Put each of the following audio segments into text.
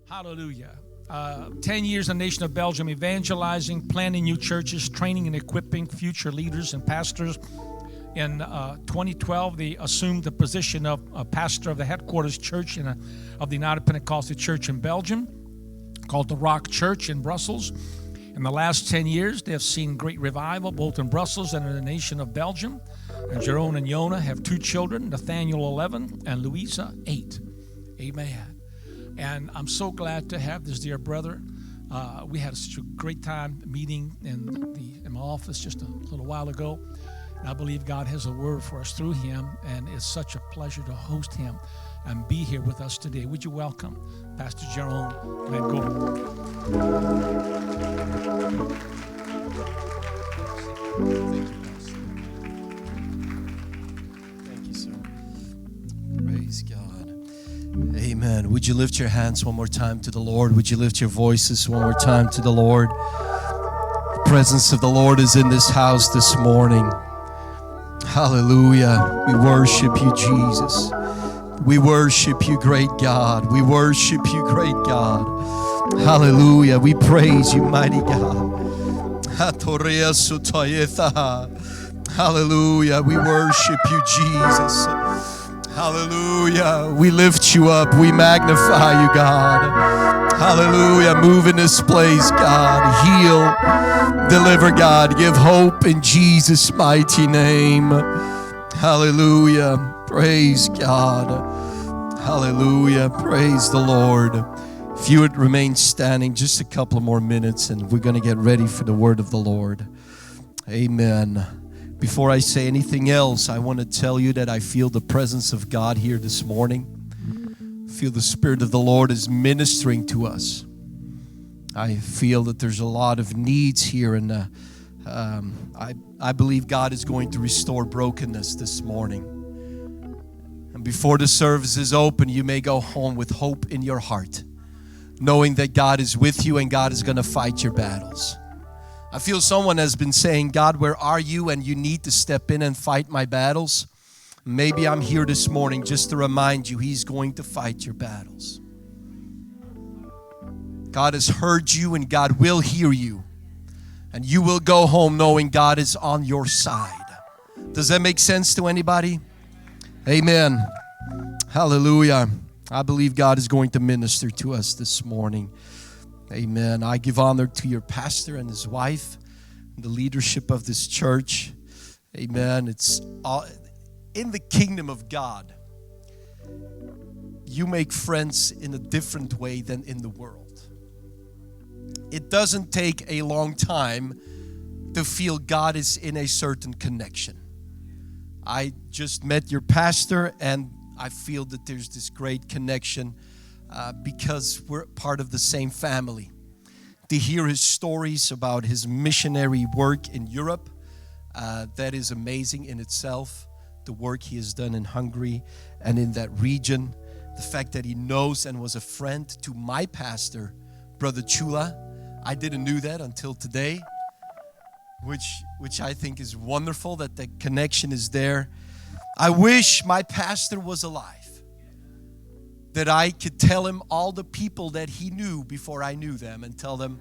Hallelujah. 10 years in the nation of Belgium, evangelizing, planting new churches, training and equipping future leaders and pastors. In 2012, they assumed the position of a pastor of the headquarters church of the United Pentecostal Church in Belgium, called the Rock Church in Brussels. In the last 10 years, they have seen great revival, both in Brussels and in the nation of Belgium. And Jeroen and Jona have 2 children, Nathaniel 11 and Louisa 8. Amen. And I'm so glad to have this dear brother. We had such a great time meeting in my office just a little while ago. And I believe God has a word for us through him, and it's such a pleasure to host him and be here with us today. Would you welcome Pastor Jeroen and Gorp? Thank you, sir. Praise God. Amen. Would you lift your hands one more time to the Lord? Would you lift your voices one more time to the Lord? The presence of the Lord is in this house this morning. Hallelujah. We worship you, Jesus. We worship you, great God. We worship you, great God. Hallelujah. We praise you, mighty God. Hallelujah. We worship you, Jesus. Hallelujah. We lift you up. We magnify you, God. Hallelujah. Move in this place, God. Heal, deliver, God. Give hope in Jesus' mighty name. Hallelujah. Praise God. Hallelujah. Praise the Lord. If you would remain standing just a couple more minutes, and we're going to get ready for the word of the Lord. Amen. Before I say anything else, I want to tell you that I feel the presence of God here this morning. I feel the Spirit of the Lord is ministering to us. I feel that there's a lot of needs here, and I believe God is going to restore brokenness this morning. And before the service is open, you may go home with hope in your heart, knowing that God is with you and God is going to fight your battles. I feel someone has been saying, God, where are you? And you need to step in and fight my battles. Maybe I'm here this morning just to remind you He's going to fight your battles. God has heard you and God will hear you. And you will go home knowing God is on your side. Does that make sense to anybody? Amen. Hallelujah. I believe God is going to minister to us this morning. Amen. I give honor to your pastor and his wife, and the leadership of this church. Amen. It's all, in the kingdom of God, you make friends in a different way than in the world. It doesn't take a long time to feel God is in a certain connection. I just met your pastor, and I feel that there's this great connection because we're part of the same family. To hear his stories about his missionary work in Europe, that is amazing in itself. The work he has done in Hungary and in that region. The fact that he knows and was a friend to my pastor, Brother Chula. I didn't know that until today, which I think is wonderful that the connection is there. I wish my pastor was alive, that I could tell him all the people that he knew before I knew them and tell them,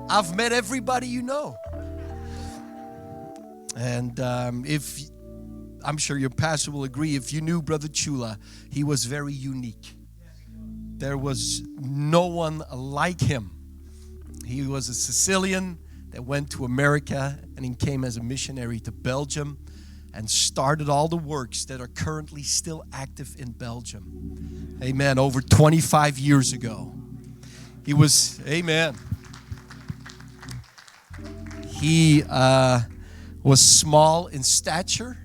I've met everybody you know. And if I'm sure your pastor will agree, if you knew Brother Chula, he was very unique. There was no one like him. He was a Sicilian that went to America, and he came as a missionary to Belgium and started all the works that are currently still active in Belgium. Amen. Over 25 years ago. He was, amen. He was small in stature,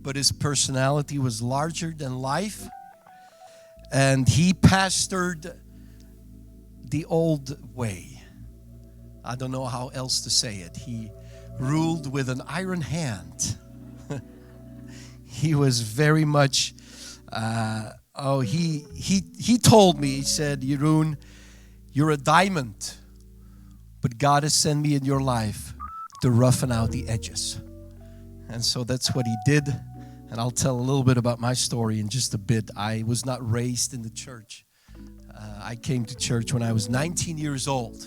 but his personality was larger than life. And he pastored the old way. I don't know how else to say it. He ruled with an iron hand. He was very much, he told me, he said, Jeroen, you're a diamond, but God has sent me in your life to roughen out the edges. And so that's what he did. And I'll tell a little bit about my story in just a bit. I was not raised in the church. I came to church when I was 19 years old,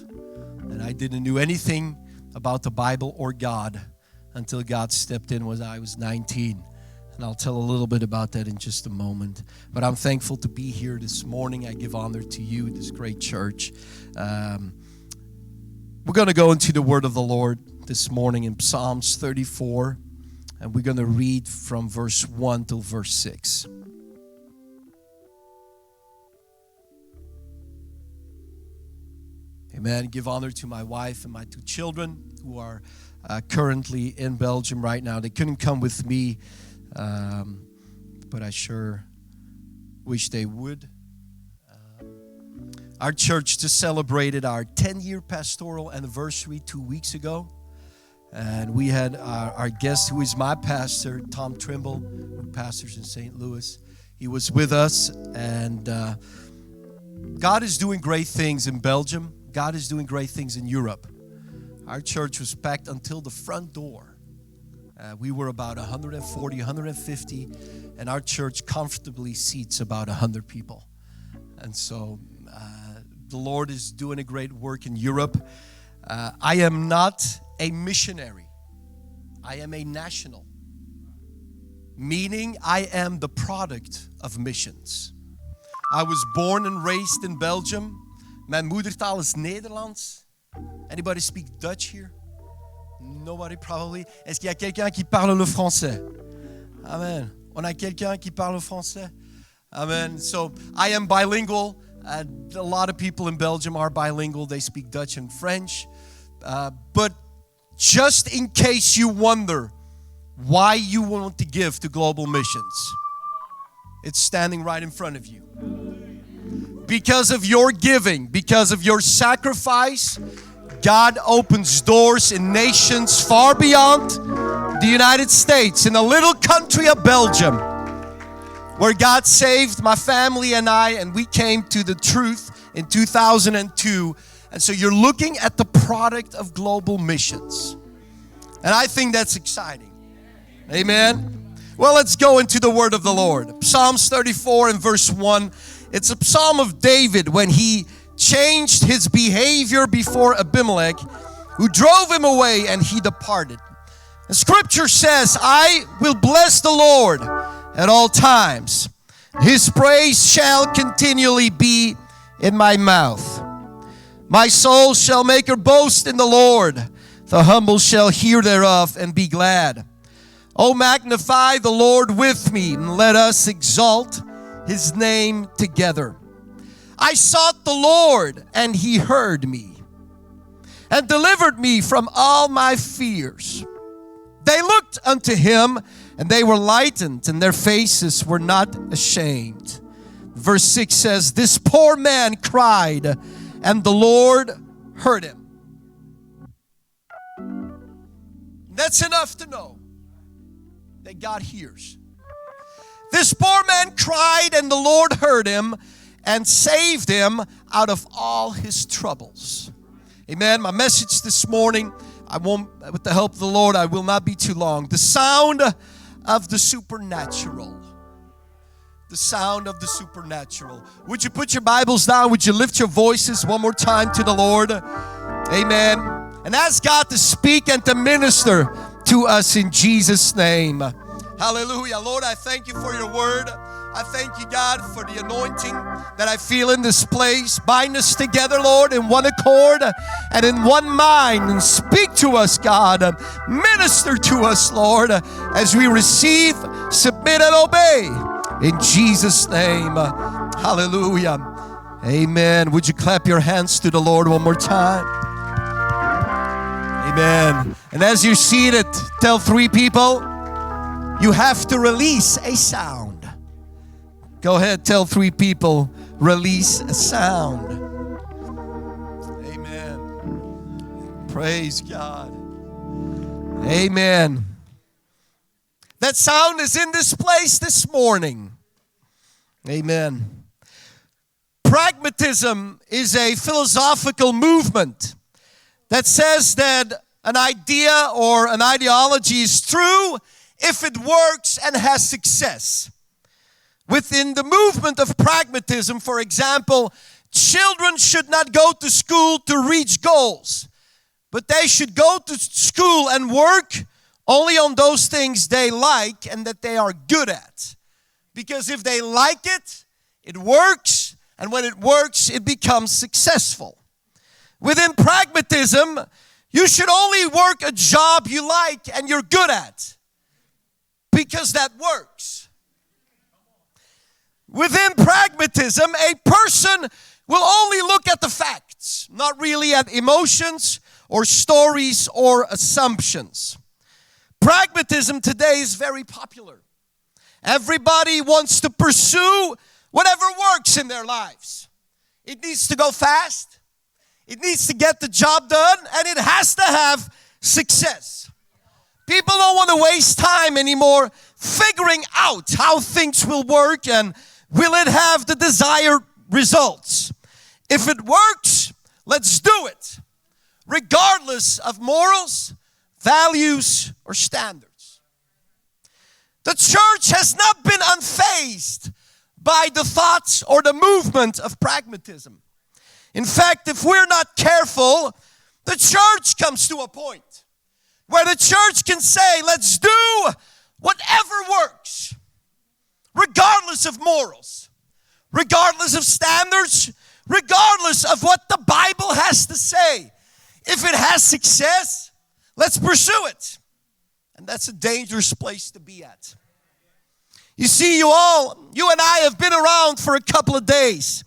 and I didn't know anything about the Bible or God until God stepped in when I was 19. And I'll tell a little bit about that in just a moment. But I'm thankful to be here this morning. I give honor to you, this great church. We're going to go into the word of the Lord this morning in Psalms 34. And we're going to read from verse 1 till verse 6. Amen. Give honor to my wife and my 2 children who are currently in Belgium right now. They couldn't come with me, but I sure wish they would. Our church just celebrated our 10-year pastoral anniversary 2 weeks ago. And we had our guest, who is my pastor, Tom Trimble, who pastors in St. Louis. He was with us, and God is doing great things in Belgium. God is doing great things in Europe. Our church was packed until the front door. We were about 140, 150, and our church comfortably seats about 100 people. And so the Lord is doing a great work in Europe. I am not a missionary. I am a national. Meaning I am the product of missions. I was born and raised in Belgium. Mijn moedertaal is Nederlands. Anybody speak Dutch here? Nobody probably. Est-ce qu'il y a quelqu'un qui parle le français? Amen. On a quelqu'un qui parle français? Amen. So I am bilingual. A lot of people in Belgium are bilingual. They speak Dutch and French. But just in case you wonder why you want to give to global missions, it's standing right in front of you. Because of your giving, because of your sacrifice, God opens doors in nations far beyond the United States, in a little country of Belgium, where God saved my family and I, and we came to the truth in 2002. And so you're looking at the product of global missions. And I think that's exciting. Amen. Well, let's go into the word of the Lord. Psalms 34 and verse 1. It's a psalm of David when he changed his behavior before Abimelech, who drove him away, and he departed. The scripture says, I will bless the Lord at all times. His praise shall continually be in my mouth. My soul shall make her boast in the Lord. The humble shall hear thereof and be glad. O magnify the Lord with me, and let us exalt His name together. I sought the Lord, and He heard me, and delivered me from all my fears. They looked unto Him, and they were lightened, and their faces were not ashamed. Verse 6 says, this poor man cried, and the Lord heard him. That's enough to know that God hears. This poor man cried, and the Lord heard him and saved him out of all his troubles. Amen. My message this morning, with the help of the Lord, I will not be too long. The sound of the supernatural. The sound of the supernatural. Would you put your Bibles down? Would you lift your voices one more time to the Lord? Amen. And ask God to speak and to minister to us in Jesus' name. Hallelujah. Lord, I thank you for your word. I thank you, God, for the anointing that I feel in this place. Bind us together, Lord, in one accord and in one mind. And speak to us, God. Minister to us, Lord, as we receive, submit, and obey. In Jesus' name. Hallelujah. Amen. Would you clap your hands to the Lord one more time? Amen. And as you're seated, tell 3 people, you have to release a sound. Go ahead, tell 3 people, release a sound. Amen. Praise God. Amen. That sound is in this place this morning. Amen. Pragmatism is a philosophical movement that says that an idea or an ideology is true if it works and has success. Within the movement of pragmatism, for example, children should not go to school to reach goals, but they should go to school and work only on those things they like and that they are good at. Because if they like it, it works, and when it works, it becomes successful. Within pragmatism, you should only work a job you like and you're good at, because that works. Within pragmatism, a person will only look at the facts, not really at emotions or stories or assumptions. Pragmatism today is very popular. Everybody wants to pursue whatever works in their lives. It needs to go fast. It needs to get the job done, and it has to have success. People don't want to waste time anymore figuring out how things will work and will it have the desired results. If it works, let's do it, regardless of morals, values, or standards. The church has not been unfazed by the thoughts or the movement of pragmatism. In fact, if we're not careful, the church comes to a point where the church can say, let's do whatever works, regardless of morals, regardless of standards, regardless of what the Bible has to say. If it has success, let's pursue it. And that's a dangerous place to be at. You see, you and I have been around for a couple of days,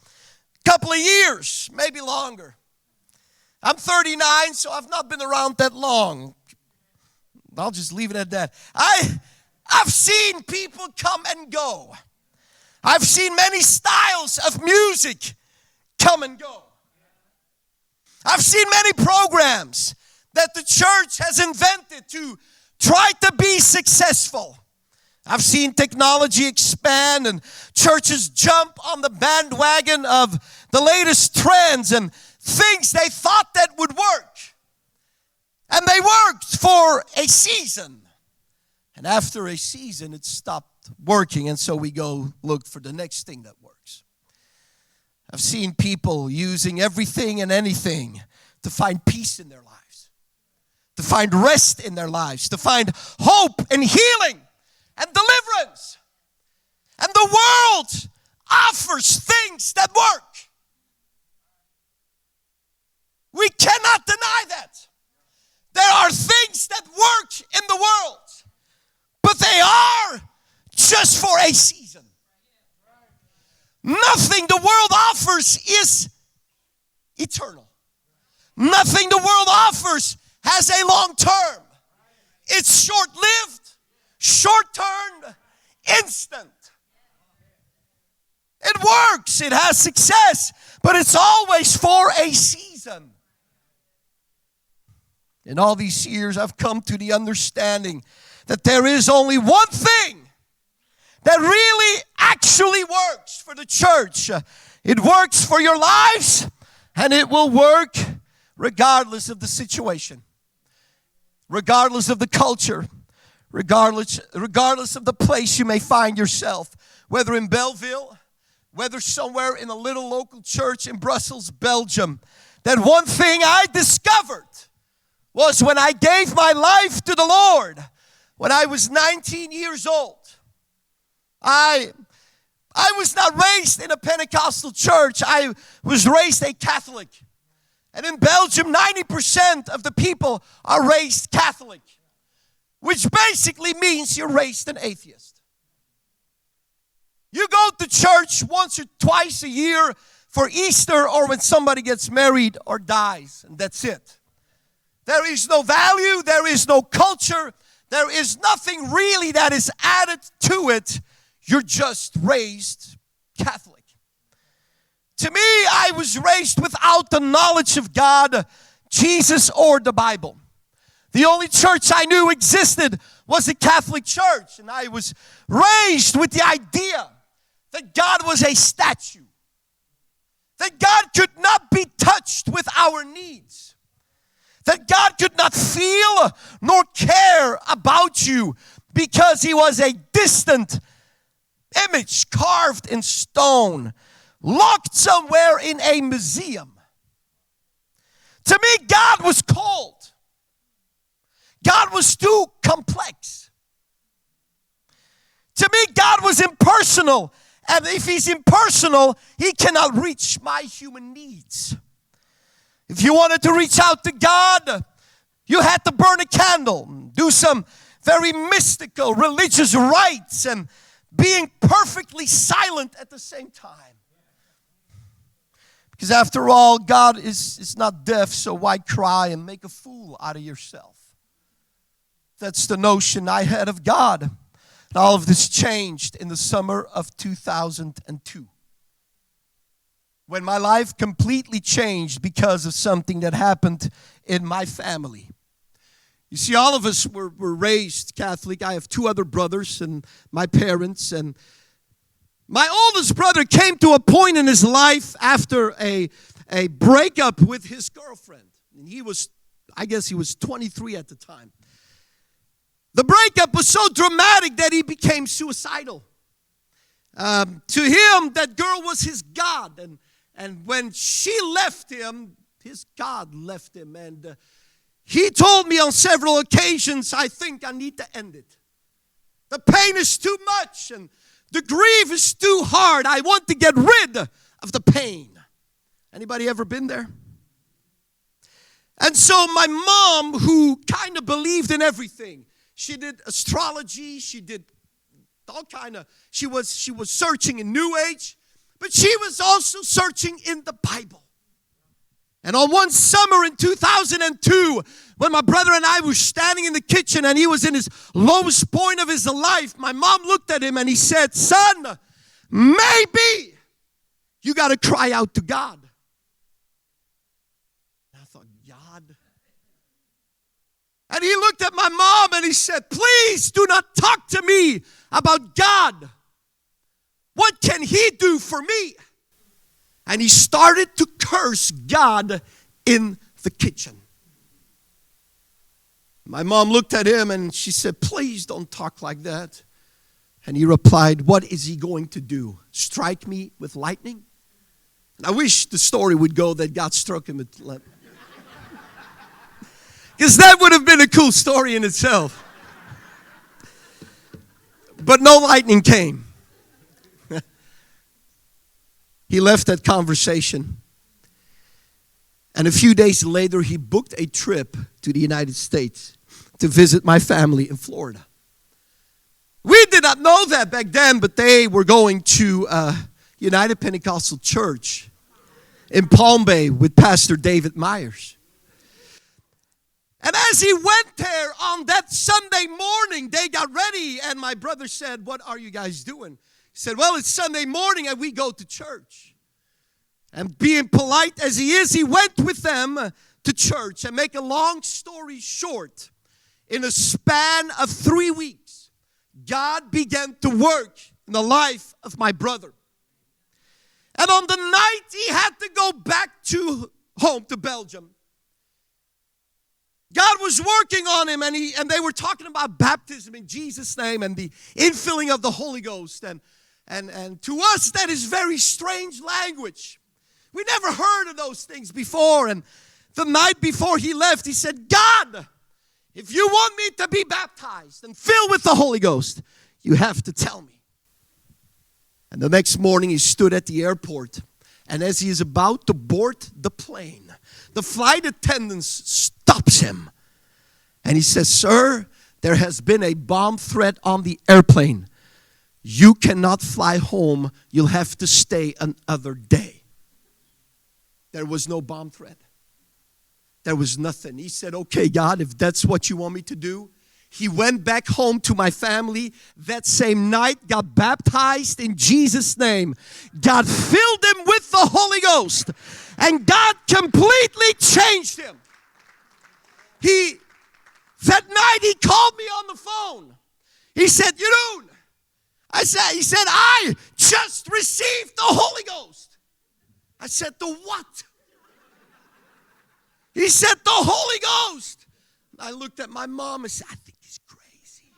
couple of years, maybe longer. I'm 39, so I've not been around that long. I'll just leave it at that. I've seen people come and go. I've seen many styles of music come and go. I've seen many programs that the church has invented to try to be successful. I've seen technology expand and churches jump on the bandwagon of the latest trends and things they thought that would work. And they worked for a season. And after a season, it stopped working, and so we go look for the next thing that works. I've seen people using everything and anything to find peace in their lives, to find rest in their lives, to find hope and healing and deliverance. And the world offers things that work. We cannot deny that. There are things that work in the world, but they are just for a season. Nothing the world offers is eternal. Nothing the world offers has a long term. It's short-lived, short-term, instant. It works, it has success, but it's always for a season. In all these years, I've come to the understanding that there is only one thing that really actually works for the church. It works for your lives, and it will work regardless of the situation, regardless of the culture, regardless of the place you may find yourself, whether in Belleville, whether somewhere in a little local church in Brussels, Belgium. That one thing I discovered was when I gave my life to the Lord, when I was 19 years old. I was not raised in a Pentecostal church. I was raised a Catholic. And in Belgium, 90% of the people are raised Catholic, which basically means you're raised an atheist. You go to church once or twice a year for Easter or when somebody gets married or dies, and that's it. There is no value, there is no culture, there is nothing really that is added to it. You're just raised Catholic. To me, I was raised without the knowledge of God, Jesus, or the Bible. The only church I knew existed was a Catholic church, and I was raised with the idea that God was a statue, that God could not be touched with our needs, that God could not feel nor care about you because He was a distant image carved in stone, locked somewhere in a museum. To me, God was cold. God was too complex. To me, God was impersonal. And if He's impersonal, He cannot reach my human needs. If you wanted to reach out to God, you had to burn a candle, do some very mystical religious rites, and being perfectly silent at the same time. Because after all, God is not deaf, so why cry and make a fool out of yourself? That's the notion I had of God. And all of this changed in the summer of 2002. When my life completely changed because of something that happened in my family. You see, all of us were raised Catholic. I have two other brothers and my parents. And my oldest brother came to a point in his life after a breakup with his girlfriend. And I guess he was 23 at the time. The breakup was so dramatic that he became suicidal. To him, that girl was his God. And when she left him, his God left him. And he told me on several occasions, I think I need to end it. The pain is too much and the grief is too hard. I want to get rid of the pain. Anybody ever been there? And so my mom, who kind of believed in everything, she did astrology, she did all kind of, she was searching in New Age, but she was also searching in the Bible. And on one summer in 2002, when my brother and I were standing in the kitchen and he was in his lowest point of his life, my mom looked at him and he said, son, maybe you got to cry out to God. And I thought, God? And he looked at my mom and he said, please do not talk to me about God. What can He do for me? And he started to curse God in the kitchen. My mom looked at him and she said, please don't talk like that. And he replied, what is he going to do? Strike me with lightning? And I wish the story would go that God struck him with lightning. Because that would have been a cool story in itself. But no lightning came. He left that conversation. And a few days later, he booked a trip to the United States to visit my family in Florida. We did not know that back then, but they were going to United Pentecostal Church in Palm Bay with Pastor David Myers. And as he went there on that Sunday morning, they got ready, and my brother said, what are you guys doing? He said, well, it's Sunday morning and we go to church. And being polite as he is, he went with them to church. And make a long story short, in a span of 3 weeks, God began to work in the life of my brother. And on the night he had to go back to home, to Belgium, God was working on him, and they were talking about baptism in Jesus' name and the infilling of the Holy Ghost. And to us, that is very strange language. We never heard of those things before. And the night before he left, he said, God, if you want me to be baptized and filled with the Holy Ghost, you have to tell me. And the next morning, he stood at the airport. And as he is about to board the plane, the flight attendant stops him. And he says, sir, there has been a bomb threat on the airplane. You cannot fly home. You'll have to stay another day. There was no bomb threat. There was nothing. He said, okay, God, if that's what you want me to do. He went back home to my family that same night, got baptized in Jesus' name. God filled him with the Holy Ghost. And God completely changed him. That night he called me on the phone. He said, Jeroen, he said, I just received the Holy Ghost. I said, the what? He said, the Holy Ghost. I looked at my mom and said, I think he's crazy.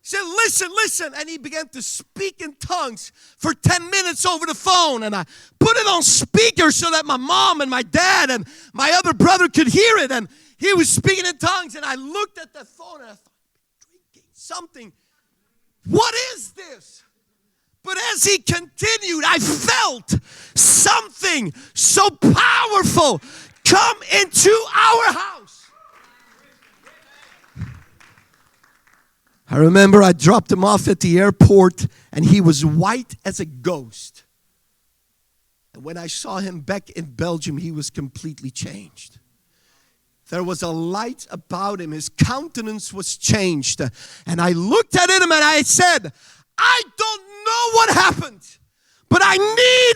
said, listen, listen. And he began to speak in tongues for 10 minutes over the phone. And I put it on speaker so that my mom and my dad and my other brother could hear it. And he was speaking in tongues. And I looked at the phone and I thought, drinking something. What is this? But as he continued, I felt something so powerful come into our house. I remember I dropped him off at the airport and he was white as a ghost. And when I saw him back in Belgium, he was completely changed. There was a light about him. His countenance was changed. And I looked at him and I said, I don't know what happened, but I need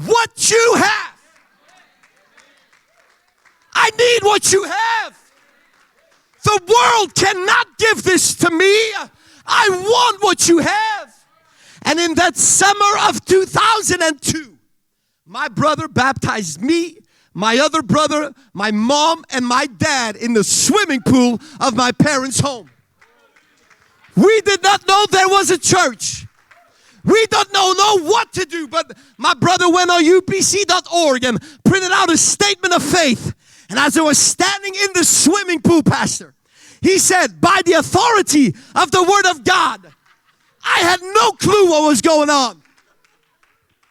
what you have. I need what you have. The world cannot give this to me. I want what you have. And in that summer of 2002, my brother baptized me, my other brother, my mom, and my dad in the swimming pool of my parents' home. We did not know there was a church. We don't know what to do, but my brother went on upc.org and printed out a statement of faith. And as I was standing in the swimming pool, Pastor, he said, by the authority of the Word of God, I had no clue what was going on.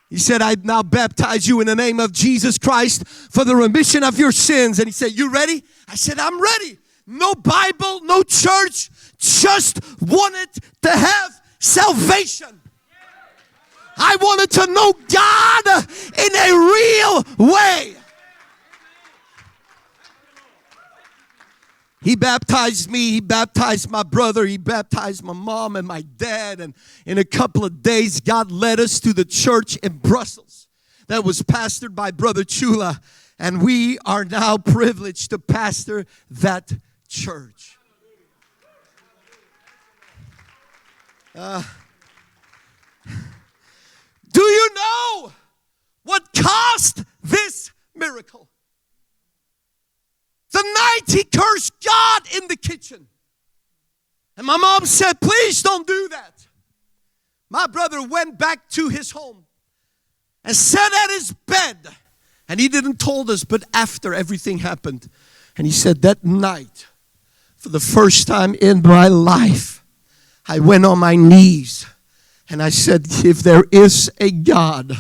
He said, I now baptize you in the name of Jesus Christ for the remission of your sins. And he said, you ready? I said, I'm ready. No Bible, no church, just wanted to have salvation. I wanted to know God in a real way. He baptized me, he baptized my brother, he baptized my mom and my dad. And in a couple of days, God led us to the church in Brussels that was pastored by Brother Chula. And we are now privileged to pastor that church. Do you know what caused this miracle? The night he cursed God in the kitchen. And my mom said, please don't do that. My brother went back to his home and sat at his bed. And he didn't told us, but after everything happened. And he said, that night, for the first time in my life, I went on my knees. And I said, if there is a God,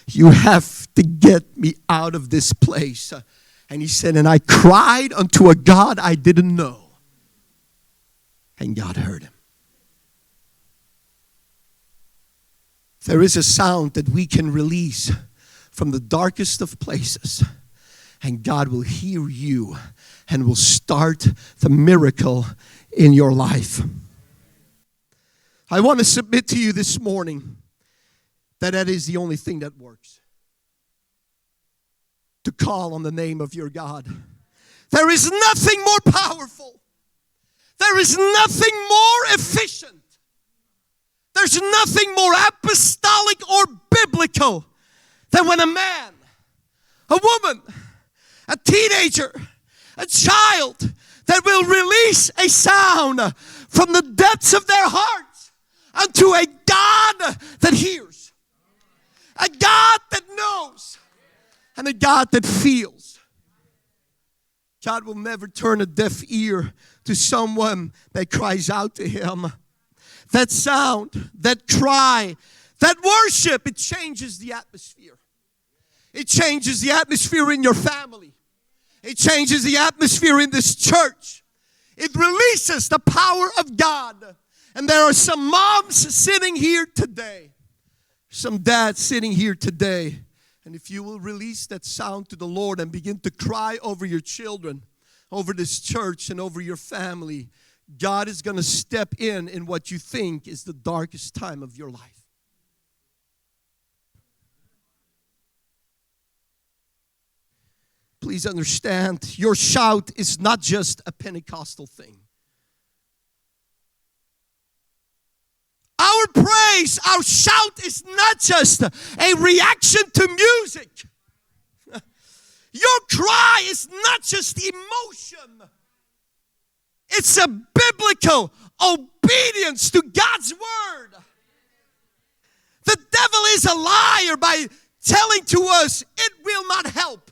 you have to get me out of this place. And he said, and I cried unto a God I didn't know. And God heard him. There is a sound that we can release from the darkest of places. And God will hear you and will start the miracle in your life. I want to submit to you this morning that is the only thing that works. To call on the name of your God. There is nothing more powerful. There is nothing more efficient. There's nothing more apostolic or biblical than when a man, a woman, a teenager, a child that will release a sound from the depths of their hearts unto a God that hears, a God that knows, and a God that feels. God will never turn a deaf ear to someone that cries out to him. That sound, that cry, that worship, it changes the atmosphere. It changes the atmosphere in your family. It changes the atmosphere in this church. It releases the power of God. And there are some moms sitting here today. Some dads sitting here today. And if you will release that sound to the Lord and begin to cry over your children, over this church and over your family, God is going to step in what you think is the darkest time of your life. Please understand, your shout is not just a Pentecostal thing. Our praise, our shout is not just a reaction to music. Your cry is not just emotion. It's a biblical, obedience to God's word. The devil is a liar by telling to us it will not help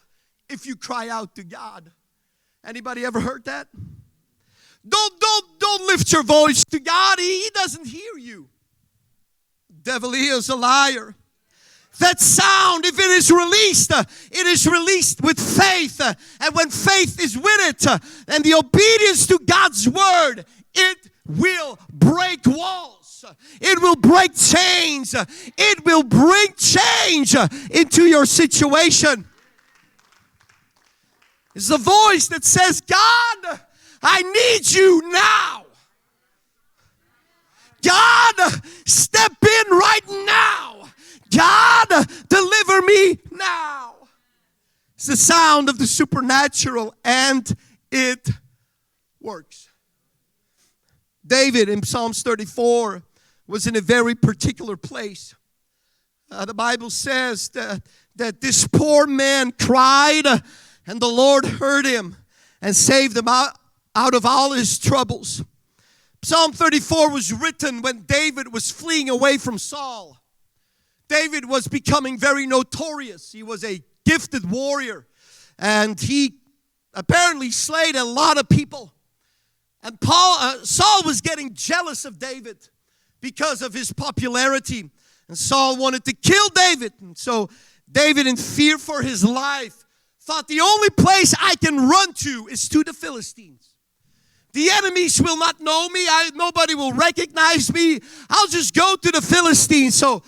if you cry out to God. Anybody ever heard that? Don't lift your voice to God. He doesn't hear you. Devil is a liar. That sound, if it is released with faith. And when faith is with it, and the obedience to God's word, it will break walls. It will break chains. It will bring change into your situation. It's the voice that says, God, I need you now. God, step in right now. God, deliver me now. It's the sound of the supernatural, and it works. David in Psalms 34 was in a very particular place. The Bible says that this poor man cried, and the Lord heard him and saved him out of all his troubles. Psalm 34 was written when David was fleeing away from Saul. David was becoming very notorious. He was a gifted warrior, and he apparently slayed a lot of people. And Saul was getting jealous of David because of his popularity. And Saul wanted to kill David. And so David, in fear for his life, thought the only place I can run to is to the Philistines. The enemies will not know me. Nobody will recognize me. I'll just go to the Philistines so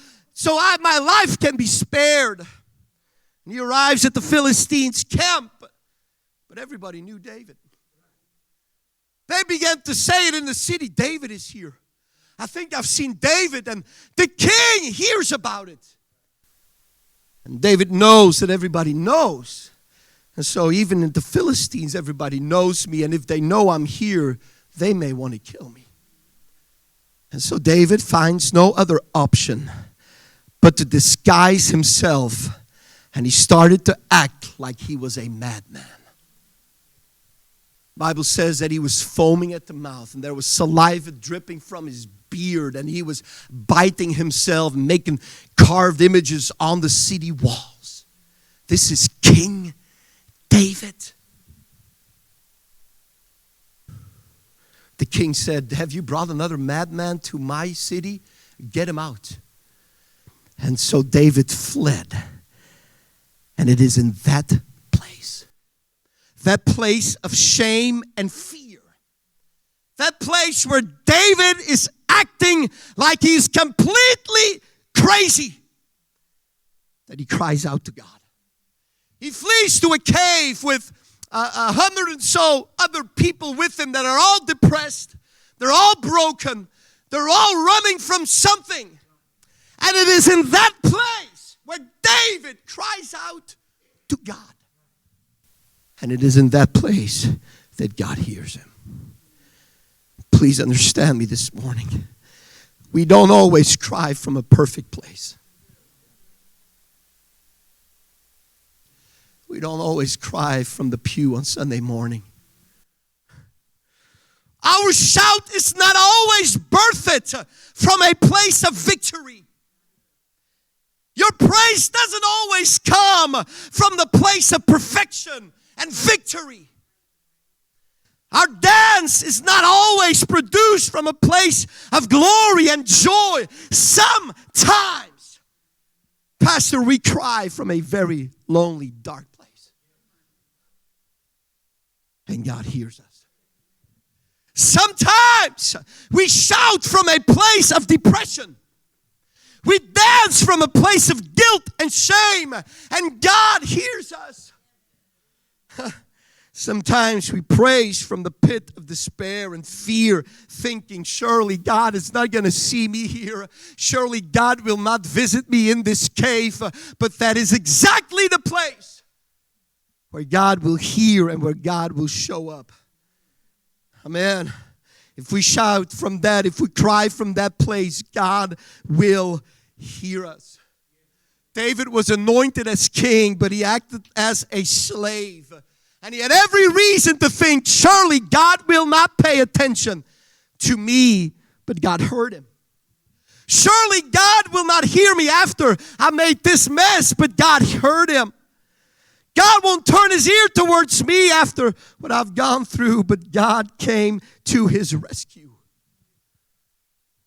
my life can be spared. And he arrives at the Philistines' camp. But everybody knew David. They began to say it in the city, David is here. I think I've seen David, and the king hears about it. And David knows that everybody knows. And so even in the Philistines, everybody knows me. And if they know I'm here, they may want to kill me. And so David finds no other option but to disguise himself. And he started to act like he was a madman. The Bible says that he was foaming at the mouth, and there was saliva dripping from his beard, and he was biting himself and making carved images on the city walls. This is King David. The king said, have you brought another madman to my city? Get him out. And so David fled. And it is in that place of shame and fear, that place where David is acting like he's completely crazy, that he cries out to God. He flees to a cave with 100 and so other people with him that are all depressed. They're all broken. They're all running from something. And it is in that place where David cries out to God. And it is in that place that God hears him. Please understand me this morning. We don't always cry from a perfect place. We don't always cry from the pew on Sunday morning. Our shout is not always birthed from a place of victory. Your praise doesn't always come from the place of perfection and victory. Our dance is not always produced from a place of glory and joy. Sometimes, Pastor, we cry from a very lonely, dark place. And God hears us. Sometimes we shout from a place of depression. We dance from a place of guilt and shame, and God hears us. Sometimes we praise from the pit of despair and fear, thinking, surely God is not going to see me here. Surely God will not visit me in this cave. But that is exactly the place where God will hear and where God will show up. Amen. If we shout from that, if we cry from that place, God will hear us. David was anointed as king, but he acted as a slave. And he had every reason to think, surely God will not pay attention to me, but God heard him. Surely God will not hear me after I made this mess, but God heard him. God won't turn his ear towards me after what I've gone through, but God came to his rescue.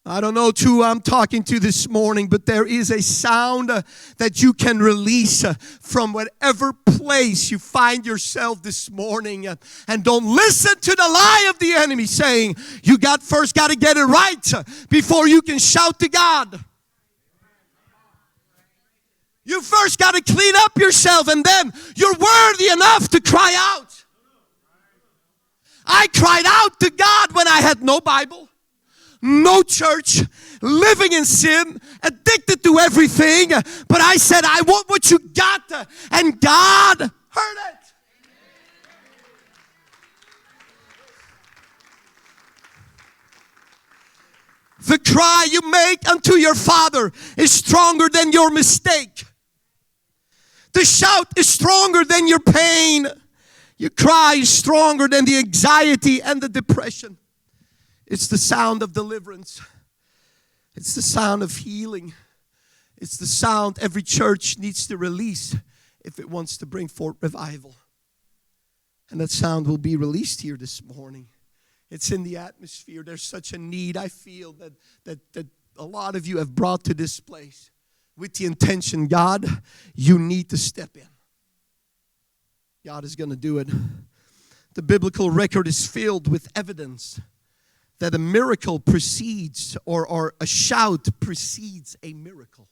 I don't know who I'm talking to this morning, but there is a sound that you can release from whatever place you find yourself this morning. And don't listen to the lie of the enemy saying, you first got to get it right before you can shout to God. You first got to clean up yourself, and then you're worthy enough to cry out. I cried out to God when I had no Bible, no church, living in sin, addicted to everything. But I said, I want what you got. And God heard it. The cry you make unto your Father is stronger than your mistake. The shout is stronger than your pain. Your cry is stronger than the anxiety and the depression. It's the sound of deliverance. It's the sound of healing. It's the sound every church needs to release if it wants to bring forth revival. And that sound will be released here this morning. It's in the atmosphere. There's such a need, I feel, that a lot of you have brought to this place with the intention, God, you need to step in. God is going to do it. The biblical record is filled with evidence that a miracle precedes, or a shout precedes a miracle.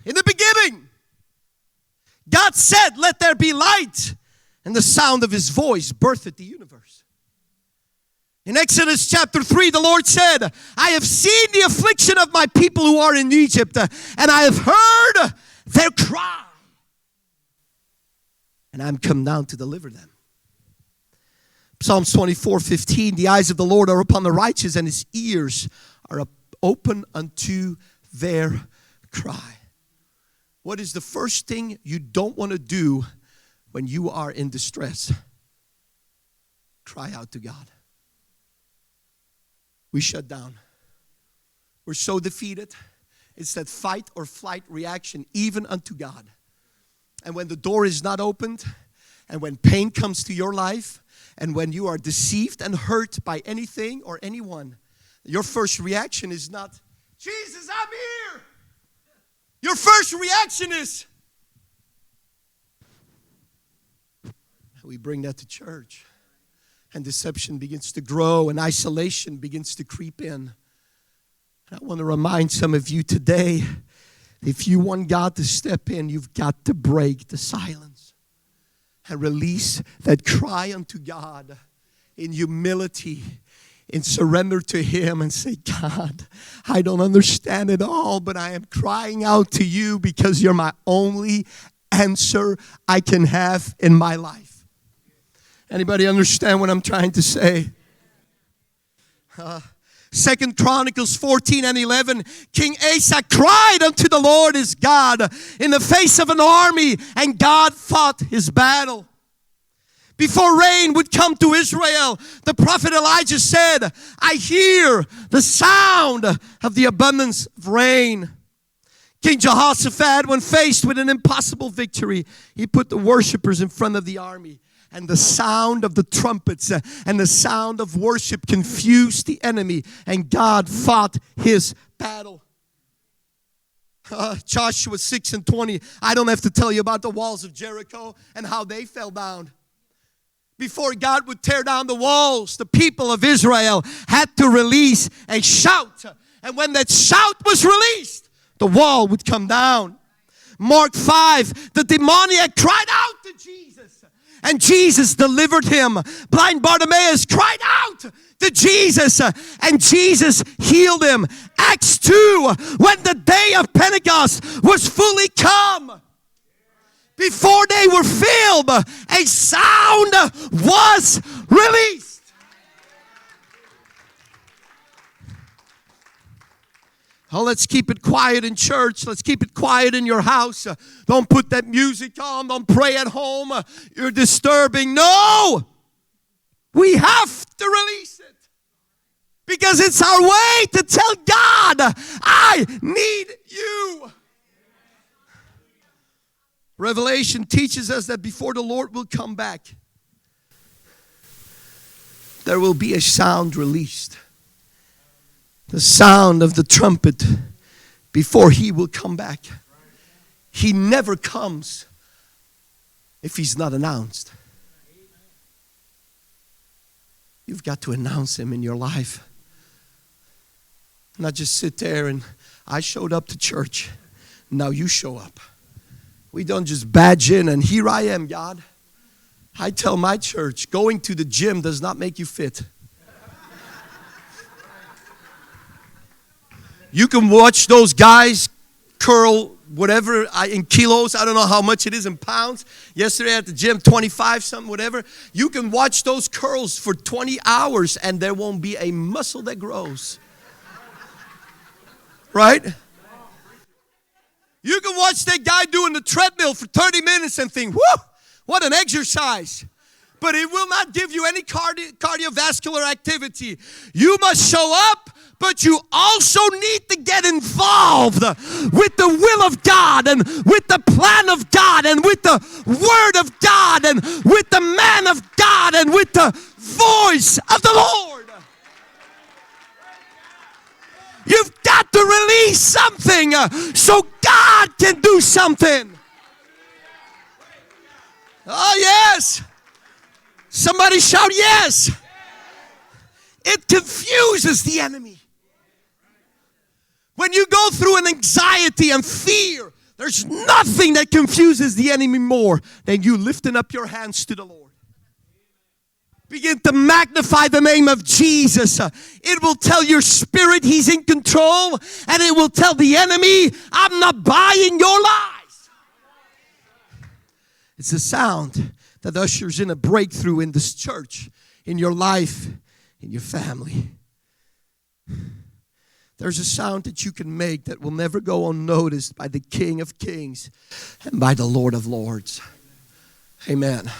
In the beginning, God said, let there be light, and the sound of his voice birthed the universe. In Exodus chapter 3, the Lord said, I have seen the affliction of my people who are in Egypt, and I have heard their cry, and I'm come down to deliver them. Psalms 24:15, the eyes of the Lord are upon the righteous, and his ears are open unto their cry. What is the first thing you don't want to do when you are in distress? Cry out to God. We shut down. We're so defeated. It's that fight or flight reaction, even unto God. And when the door is not opened, and when pain comes to your life, and when you are deceived and hurt by anything or anyone, your first reaction is not, Jesus, I'm here. Your first reaction is, we bring that to church. And deception begins to grow, and isolation begins to creep in. And I want to remind some of you today, if you want God to step in, you've got to break the silence and release that cry unto God in humility, in surrender to him, and say, God, I don't understand it all, but I am crying out to you because you're my only answer I can have in my life. Anybody understand what I'm trying to say? 2 Chronicles 14:11, King Asa cried unto the Lord his God in the face of an army, and God fought his battle. Before rain would come to Israel, the prophet Elijah said, I hear the sound of the abundance of rain. King Jehoshaphat, when faced with an impossible victory, he put the worshipers in front of the army. And the sound of the trumpets and the sound of worship confused the enemy, and God fought his battle. Joshua 6:20. I don't have to tell you about the walls of Jericho and how they fell down. Before God would tear down the walls, the people of Israel had to release a shout. And when that shout was released, the wall would come down. Mark 5, the demoniac cried out to Jesus, and Jesus delivered him. Blind Bartimaeus cried out to Jesus, and Jesus healed him. Acts 2, when the day of Pentecost was fully come, before they were filled, a sound was released. Oh, let's keep it quiet in church. Let's keep it quiet in your house. Don't put that music on. Don't pray at home. You're disturbing. No! We have to release it. Because it's our way to tell God, I need you. Revelation teaches us that before the Lord will come back, there will be a sound released. The sound of the trumpet before He will come back. He never comes if He's not announced. You've got to announce Him in your life. Not just sit there and I showed up to church. Now you show up. We don't just badge in and here I am, God. I tell my church, going to the gym does not make you fit. You can watch those guys curl whatever in kilos. I don't know how much it is in pounds. Yesterday at the gym, 25 something, whatever. You can watch those curls for 20 hours and there won't be a muscle that grows. Right? You can watch that guy doing the treadmill for 30 minutes and think, whoo, what an exercise. But it will not give you any cardiovascular activity. You must show up, but you also need to get involved with the will of God and with the plan of God and with the word of God and with the man of God and with the voice of the Lord. You've got to release something so God can do something. Oh, yes. Somebody shout yes. It confuses the enemy. When you go through an anxiety and fear, there's nothing that confuses the enemy more than you lifting up your hands to the Lord. Begin to magnify the name of Jesus. It will tell your spirit He's in control. And it will tell the enemy, I'm not buying your lies. It's a sound that ushers in a breakthrough in this church, in your life, in your family. There's a sound that you can make that will never go unnoticed by the King of Kings and by the Lord of Lords. Amen.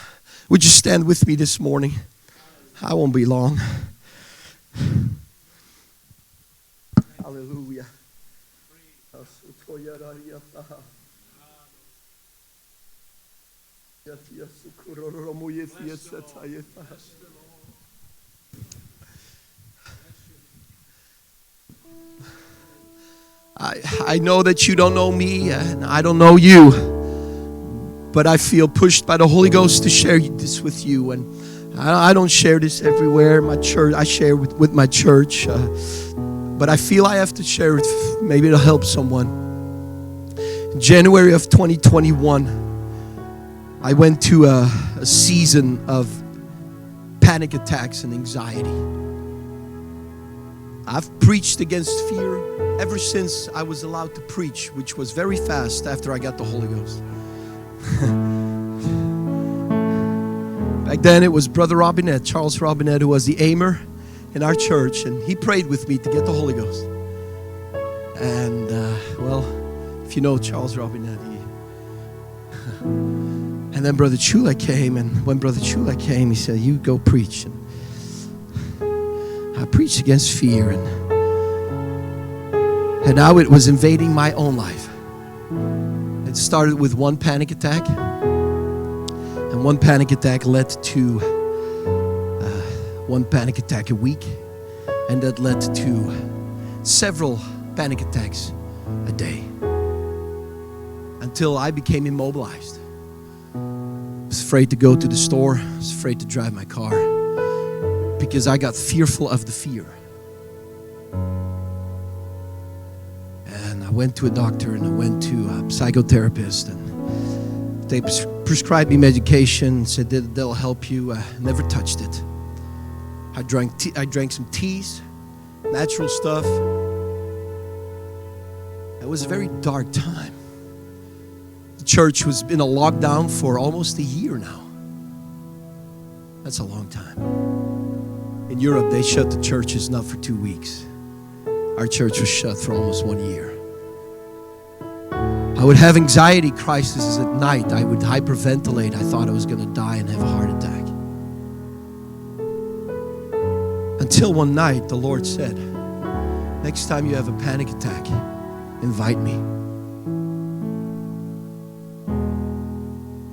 Would you stand with me this morning? I won't be long. Hallelujah. I know that you don't know me and I don't know you, but I feel pushed by the Holy Ghost to share this with you. And I don't share this everywhere. My church, I share with my church, but I feel I have to share it. Maybe it'll help someone. In January of 2021, I went to a season of panic attacks and anxiety. I've preached against fear ever since I was allowed to preach, which was very fast after I got the Holy Ghost. Back then it was Brother Robinette, Charles Robinette, who was the aimer in our church, and he prayed with me to get the Holy Ghost. And well, if you know Charles Robinette, and then Brother Chula came, and when Brother Chula came, he said, you go preach. And I preached against fear, and now it was invading my own life. It started with one panic attack. And one panic attack led to one panic attack a week. And that led to several panic attacks a day. Until I became immobilized. I was afraid to go to the store. I was afraid to drive my car. Because I got fearful of the fear. And I went to a doctor and I went to a psychotherapist. And they prescribed me medication, said that they'll help you. I never touched it. I drank some teas, natural stuff. It was a very dark time. The church was in a lockdown for almost a year now. That's a long time. In Europe, they shut the churches not for 2 weeks. Our church was shut for almost 1 year. I would have anxiety crises at night. I would hyperventilate. I thought I was going to die and have a heart attack. Until one night, the Lord said, next time you have a panic attack, invite me.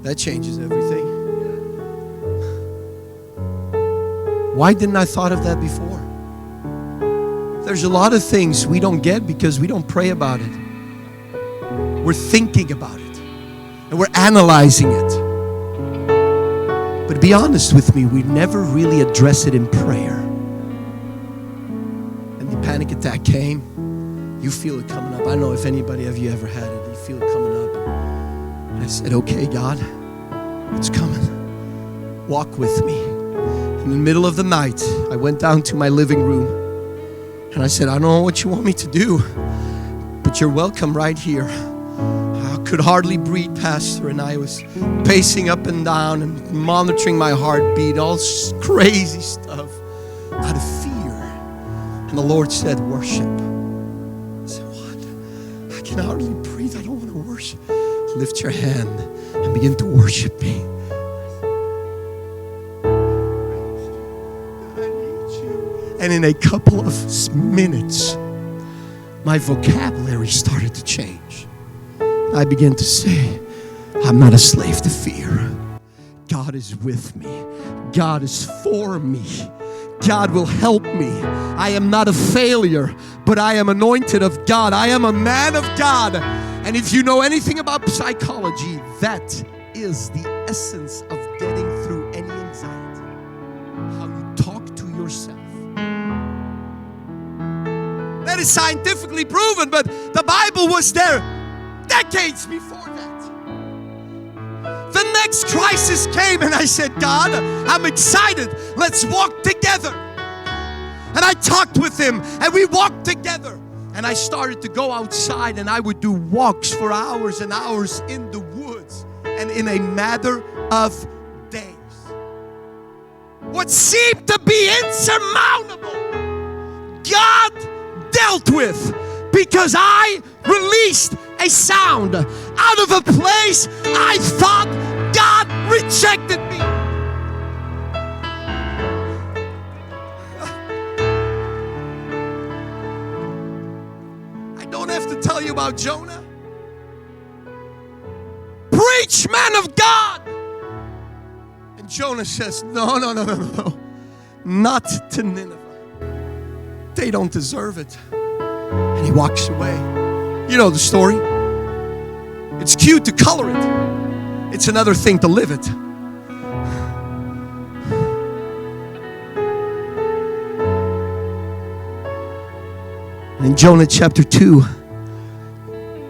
That changes everything. Why didn't I thought of that before? There's a lot of things we don't get because we don't pray about it. We're thinking about it. And we're analyzing it. But to be honest with me, we never really address it in prayer. And the panic attack came. You feel it coming up. I don't know if anybody of you ever had it. You feel it coming up. And I said, okay, God, it's coming. Walk with me. In the middle of the night, I went down to my living room. And I said, I don't know what you want me to do, but you're welcome right here. I could hardly breathe, Pastor, and I was pacing up and down and monitoring my heartbeat, all crazy stuff out of fear. And the Lord said, worship. I said, what? I can hardly breathe. I don't want to worship. Lift your hand and begin to worship me. And in a couple of minutes, my vocabulary started to change. I began to say, I'm not a slave to fear. God is with me. God is for me. God will help me. I am not a failure, but I am anointed of God. I am a man of God. And if you know anything about psychology, that is the essence of getting through any anxiety. How you talk to yourself. That is scientifically proven, but the Bible was there decades before that. The next crisis came and I said, God, I'm excited. Let's walk together. And I talked with him and we walked together. And I started to go outside and I would do walks for hours and hours in the woods. And in a matter of days, what seemed to be insurmountable, God dealt with, because I released a sound out of a place I thought God rejected me. I don't have to tell you about Jonah. Preach, man of God. And Jonah says, no. Not to Nineveh. They don't deserve it. And he walks away. You know the story. It's cute to color it. It's another thing to live it. In Jonah chapter 2,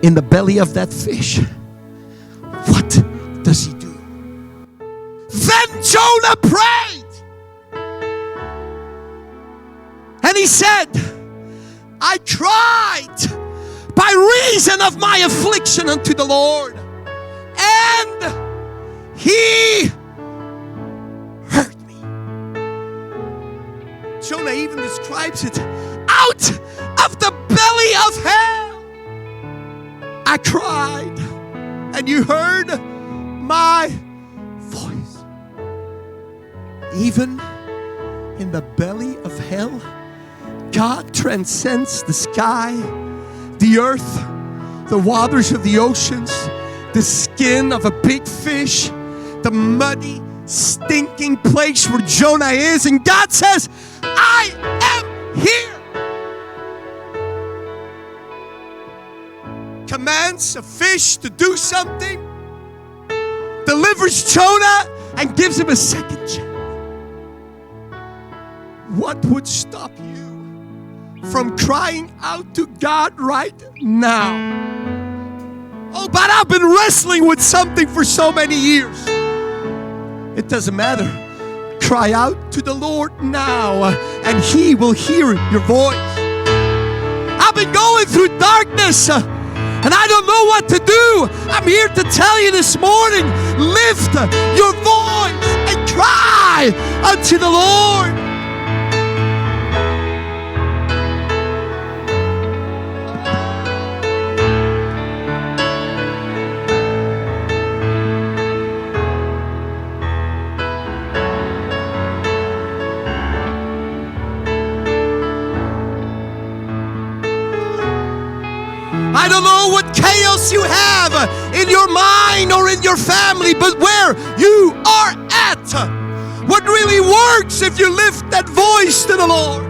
in the belly of that fish, what does he do? Then Jonah prayed. And he said, I cried by reason of my affliction unto the Lord, and he heard me. Jonah even describes it, out of the belly of hell I cried, and you heard my voice. Even in the belly of hell, God transcends the sky, the earth, the waters of the oceans, the skin of a big fish, the muddy, stinking place where Jonah is. And God says, I am here. Commands a fish to do something, delivers Jonah, and gives him a second chance. What would stop you from crying out to God right now? Oh, but I've been wrestling with something for so many years. It doesn't matter. Cry out to the Lord now, and He will hear your voice. I've been going through darkness, and I don't know what to do. I'm here to tell you this morning, lift your voice and cry unto the Lord. I don't know what chaos you have in your mind or in your family, but where you are at, what really works if you lift that voice to the Lord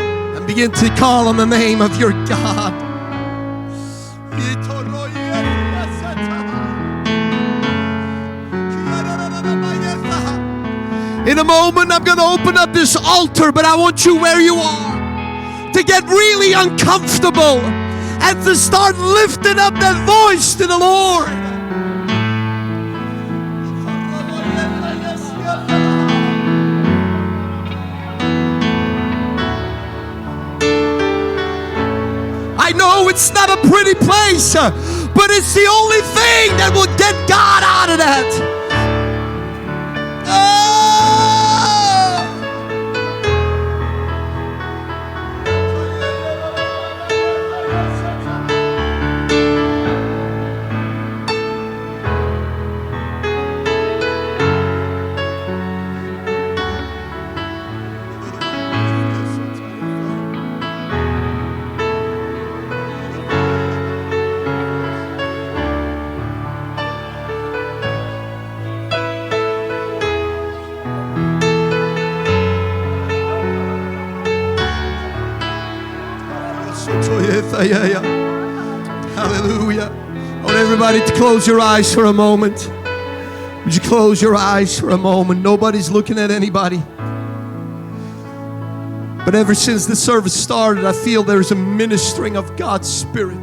and begin to call on the name of your God. In a moment, I'm going to open up this altar, but I want you where you are to get really uncomfortable and to start lifting up that voice to the Lord. I know it's not a pretty place, but it's the only thing that will get God out of that. Hallelujah. I want everybody to close your eyes for a moment. Would you close your eyes for a moment? Nobody's looking at anybody. But ever since the service started, I feel there's a ministering of God's Spirit.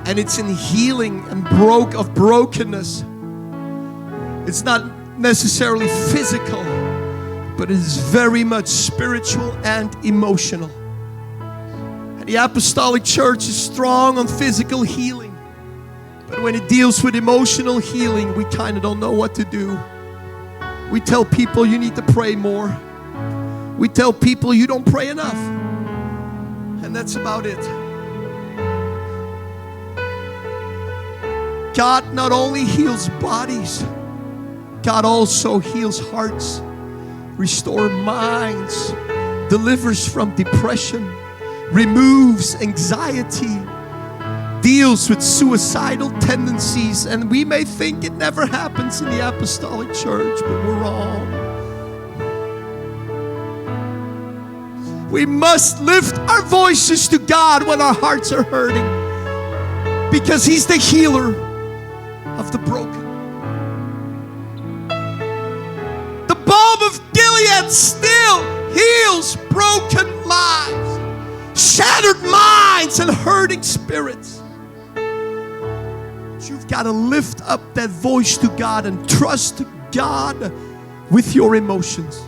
And it's in healing and brokenness. It's not necessarily physical, but it is very much spiritual and emotional. The Apostolic Church is strong on physical healing. But when it deals with emotional healing, we kind of don't know what to do. We tell people you need to pray more. We tell people you don't pray enough. And that's about it. God not only heals bodies, God also heals hearts, restores minds, delivers from depression, removes anxiety, deals with suicidal tendencies. And we may think it never happens in the Apostolic Church, but we're wrong. We must lift our voices to God when our hearts are hurting, because He's the healer of the broken. The balm of Gilead still heals broken lives, shattered minds, and hurting spirits. But you've got to lift up that voice to God and trust God with your emotions.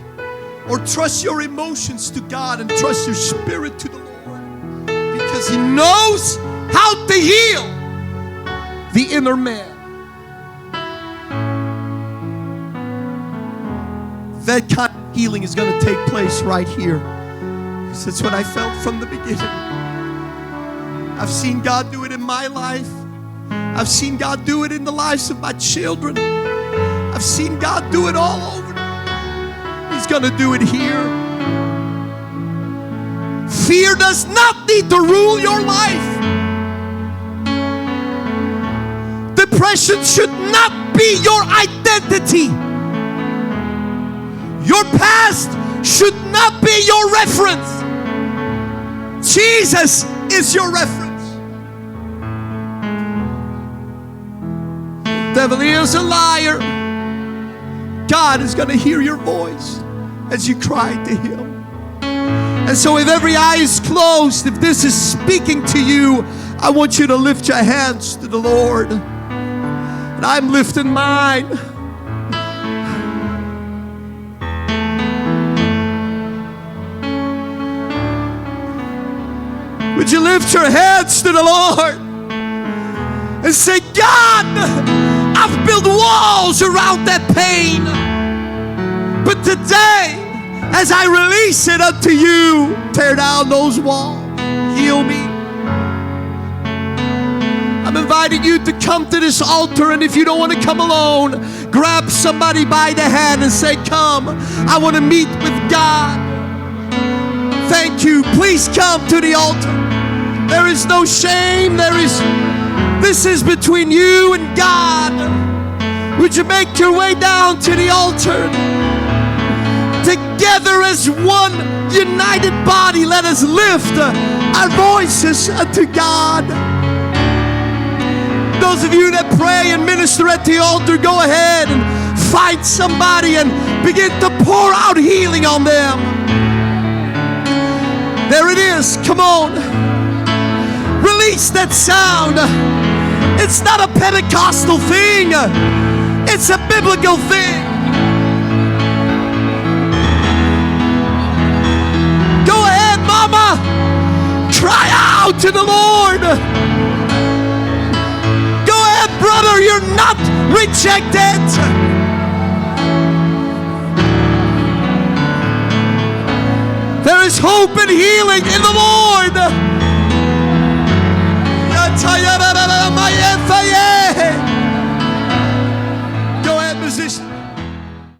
Or trust your emotions to God and trust your spirit to the Lord. Because He knows how to heal the inner man. That kind of healing is going to take place right here. That's what I felt from the beginning. I've seen God do it in my life. I've seen God do it in the lives of my children. I've seen God do it all over. He's going to do it here. Fear does not need to rule your life. Depression should not be your identity. Your past should not be your reference. Jesus is your reference. The devil is a liar. God is going to hear your voice as you cry to Him. And so if every eye is closed, if this is speaking to you, I want you to lift your hands to the Lord. And I'm lifting mine. Would you lift your hands to the Lord and say, God, I've built walls around that pain. But today, as I release it unto you, tear down those walls. Heal me. I'm inviting you to come to this altar, and if you don't want to come alone, grab somebody by the hand and say, come, I want to meet with God. Thank you. Please come to the altar. There is no shame. This is between you and God. Would you make your way down to the altar? Together as one united body, let us lift our voices unto God. Those of you that pray and minister at the altar, go ahead and find somebody and begin to pour out healing on them. There it is. Come on. Release that sound. It's not a Pentecostal thing. It's a biblical thing. Go ahead, mama. Cry out to the Lord. Go ahead, brother. You're not rejected. There is hope and healing in the Lord.